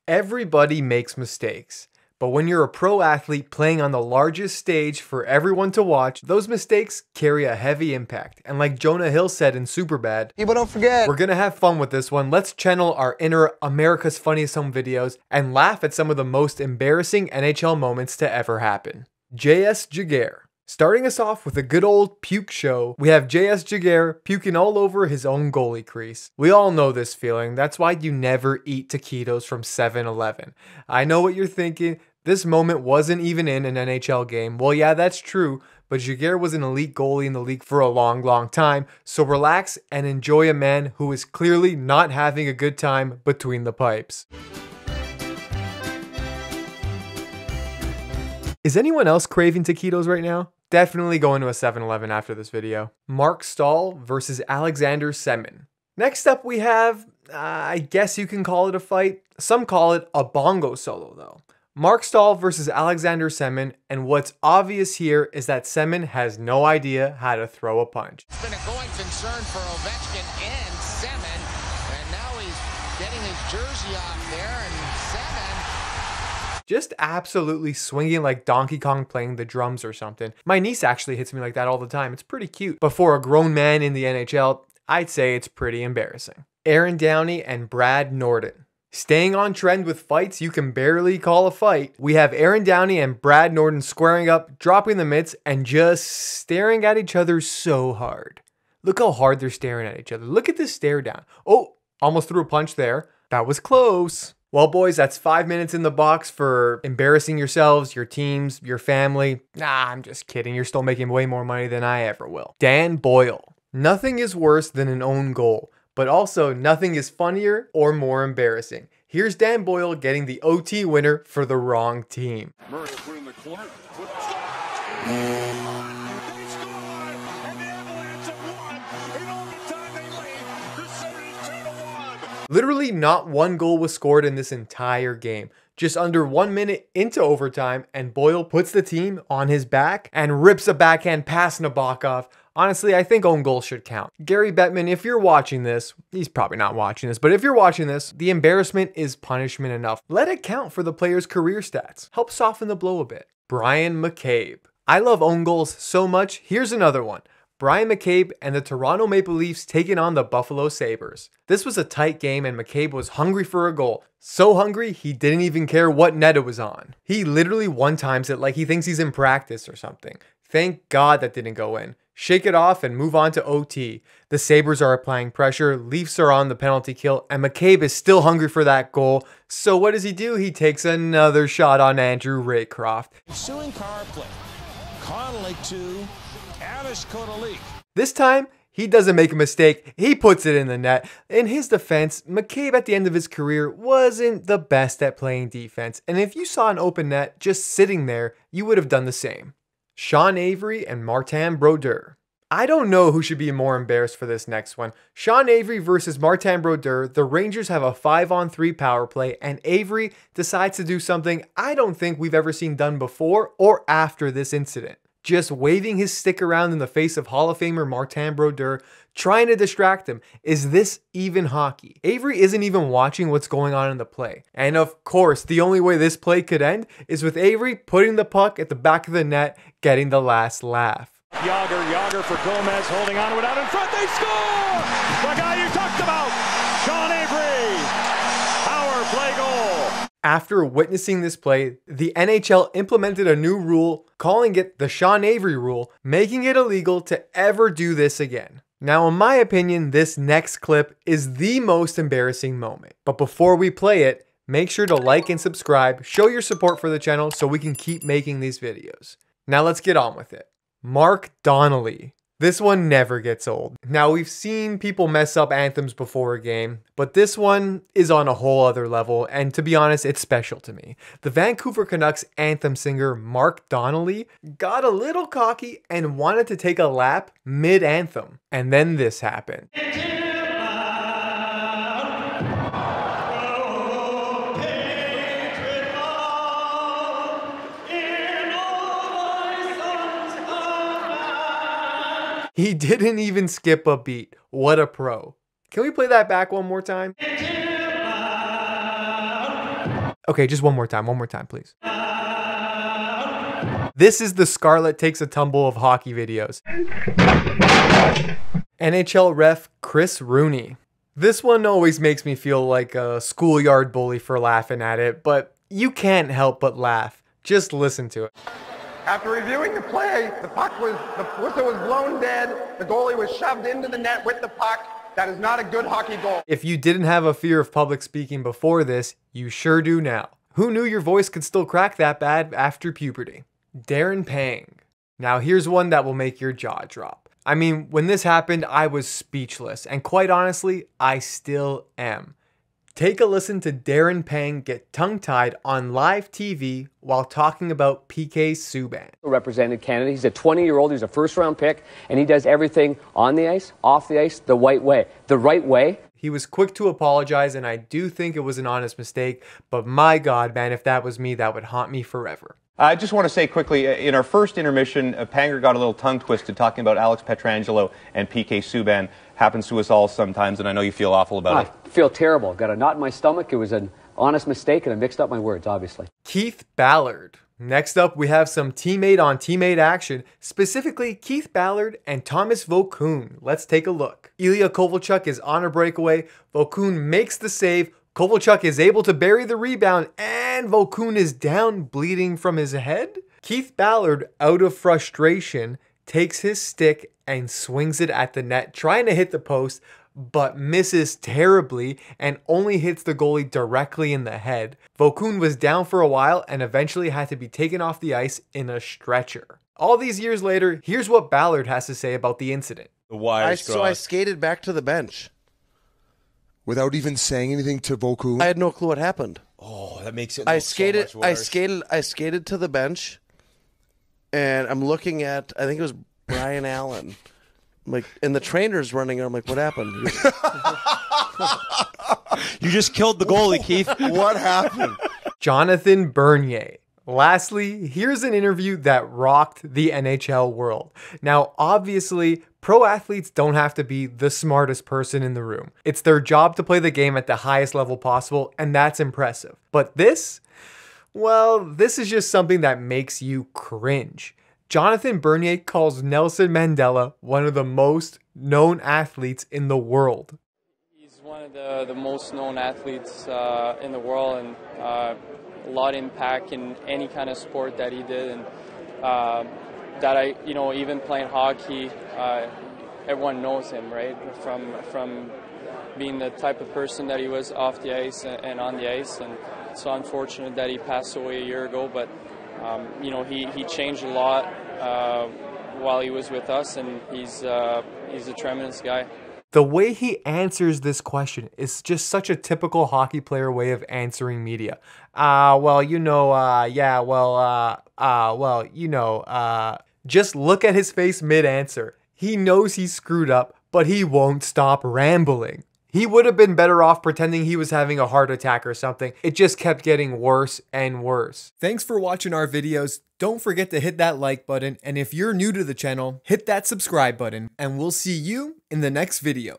Everybody makes mistakes, but when you're a pro athlete playing on the largest stage for everyone to watch, those mistakes carry a heavy impact. And like Jonah Hill said in Superbad, people don't forget. We're gonna have fun with this one. Let's channel our inner America's Funniest Home Videos and laugh at some of the most embarrassing NHL moments to ever happen. J.S. Giguère. Starting us off with a good old puke show, we have J.S. Giguère puking all over his own goalie crease. We all know this feeling. That's why you never eat taquitos from 7-Eleven. I know what you're thinking. This moment wasn't even in an NHL game. Well, yeah, that's true, but Giguère was an elite goalie in the league for a long time, so relax and enjoy a man who is clearly not having a good time between the pipes. Is anyone else craving taquitos right now? Definitely going to a 7-Eleven after this video. Marc Staal versus Alexander Semin. Next up we have, I guess you can call it a fight. Some call it a bongo solo though. Marc Staal versus Alexander Semin, and what's obvious here is that Semin has no idea how to throw a punch. It's been a going concern for Ovechkin and Semin, and now he's getting his jersey off there, and Semin just absolutely swinging like Donkey Kong playing the drums or something. My niece actually hits me like that all the time. It's pretty cute. But for a grown man in the NHL, I'd say it's pretty embarrassing. Aaron Downey and Brad Norton. Staying on trend with fights you can barely call a fight, we have Aaron Downey and Brad Norton squaring up, dropping the mitts, and just staring at each other so hard. Look how hard they're staring at each other. Look at this stare down. Oh, almost threw a punch there. That was close. Well, boys, that's 5 minutes in the box for embarrassing yourselves, your teams, your family. Nah, I'm just kidding. You're still making way more money than I ever will. Dan Boyle. Nothing is worse than an own goal, but also nothing is funnier or more embarrassing. Here's Dan Boyle getting the OT winner for the wrong team. Murray put in the corner. Literally not one goal was scored in this entire game. Just under 1 minute into overtime, and Boyle puts the team on his back and rips a backhand past Nabokov. Honestly, I think own goal should count. Gary Bettman, if you're watching this, he's probably not watching this, but if you're watching this, the embarrassment is punishment enough. Let it count for the player's career stats. Help soften the blow a bit. Bryan McCabe. I love own goals so much. Here's another one. Bryan McCabe and the Toronto Maple Leafs taking on the Buffalo Sabres. This was a tight game and McCabe was hungry for a goal. So hungry, he didn't even care what net it was on. He literally one-times it like he thinks he's in practice or something. Thank God that didn't go in. Shake it off and move on to OT. The Sabres are applying pressure, Leafs are on the penalty kill, and McCabe is still hungry for that goal. So what does he do? He takes another shot on Andrew Raycroft. Ensuing power play. Connolly to Alice Kodalik. This time, he doesn't make a mistake. He puts it in the net. In his defense, McCabe at the end of his career wasn't the best at playing defense. And if you saw an open net just sitting there, you would have done the same. Sean Avery and Martin Brodeur. I don't know who should be more embarrassed for this next one. Sean Avery versus Martin Brodeur. The Rangers have a 5-on-3 power play, and Avery decides to do something I don't think we've ever seen done before or after this incident. Just waving his stick around in the face of Hall of Famer Martin Brodeur, trying to distract him. Is this even hockey? Avery isn't even watching what's going on in the play. And of course, the only way this play could end is with Avery putting the puck at the back of the net, getting the last laugh. Yager for Gomez, holding on to it out in front. They score! The guy you talked about, Sean Avery. Power play goal. After witnessing this play, the NHL implemented a new rule, calling it the Sean Avery rule, making it illegal to ever do this again. Now, in my opinion, this next clip is the most embarrassing moment. But before we play it, make sure to like and subscribe, show your support for the channel so we can keep making these videos. Now let's get on with it. Mark Donnelly. This one never gets old. Now, we've seen people mess up anthems before a game, but this one is on a whole other level, and to be honest, it's special to me. The Vancouver Canucks anthem singer Mark Donnelly got a little cocky and wanted to take a lap mid-anthem, and then this happened. He didn't even skip a beat. What a pro. Can we play that back one more time? Okay, just one more time, please. This is the Scarlet Takes a Tumble of hockey videos. NHL ref Chris Rooney. This one always makes me feel like a schoolyard bully for laughing at it, but you can't help but laugh. Just listen to it. After reviewing the play, the whistle was blown dead. The goalie was shoved into the net with the puck. That is not a good hockey goal. If you didn't have a fear of public speaking before this, you sure do now. Who knew your voice could still crack that bad after puberty? Darren Pang. Now here's one that will make your jaw drop. I mean, when this happened, I was speechless, and quite honestly, I still am. Take a listen to Darren Pang get tongue-tied on live TV while talking about PK Subban. Represented Canada. He's a 20-year-old. He's a first-round pick, and he does everything on the ice, off the ice, the right way. The right way. He was quick to apologize, and I do think it was an honest mistake, but my God, man, if that was me, that would haunt me forever. I just want to say quickly, in our first intermission, Panger got a little tongue-twisted talking about Alex Pietrangelo and PK Subban. Happens to us all sometimes, and I know you feel awful about it. I feel terrible. Got a knot in my stomach. It was an honest mistake, and I mixed up my words, obviously. Keith Ballard. Next up, we have some teammate-on-teammate action, specifically Keith Ballard and Thomas Vokoun. Let's take a look. Ilya Kovalchuk is on a breakaway. Vokoun makes the save. Kovalchuk is able to bury the rebound, and Vokoun is down, bleeding from his head. Keith Ballard, out of frustration, takes his stick and swings it at the net, trying to hit the post, but misses terribly and only hits the goalie directly in the head. Vokoun was down for a while and eventually had to be taken off the ice in a stretcher. All these years later, here's what Ballard has to say about the incident. So I skated back to the bench. Without even saying anything to Vokoun? I had no clue what happened. Oh, that makes it I so much worse. I skated to the bench, and I'm looking at, I think it was Brian Allen. I'm like, and the trainer's running. I'm like, what happened? You just killed the goalie, Keith. What happened? Jonathan Bernier. Lastly, here's an interview that rocked the NHL world. Now, obviously, pro athletes don't have to be the smartest person in the room. It's their job to play the game at the highest level possible, and that's impressive. But this? Well, this is just something that makes you cringe. Jonathan Bernier calls Nelson Mandela one of the most known athletes in the world. He's one of the most known athletes in the world, and a lot of impact in any kind of sport that he did, and that even playing hockey, everyone knows him, right? From being the type of person that he was off the ice and on the ice, and it's so unfortunate that he passed away a year ago. But he changed a lot while he was with us, and he's a tremendous guy. The way he answers this question is just such a typical hockey player way of answering media. Just look at his face mid-answer. He knows he's screwed up, but he won't stop rambling. He would have been better off pretending he was having a heart attack or something. It just kept getting worse and worse. Thanks for watching our videos. Don't forget to hit that like button, and if you're new to the channel, hit that subscribe button, and we'll see you in the next video.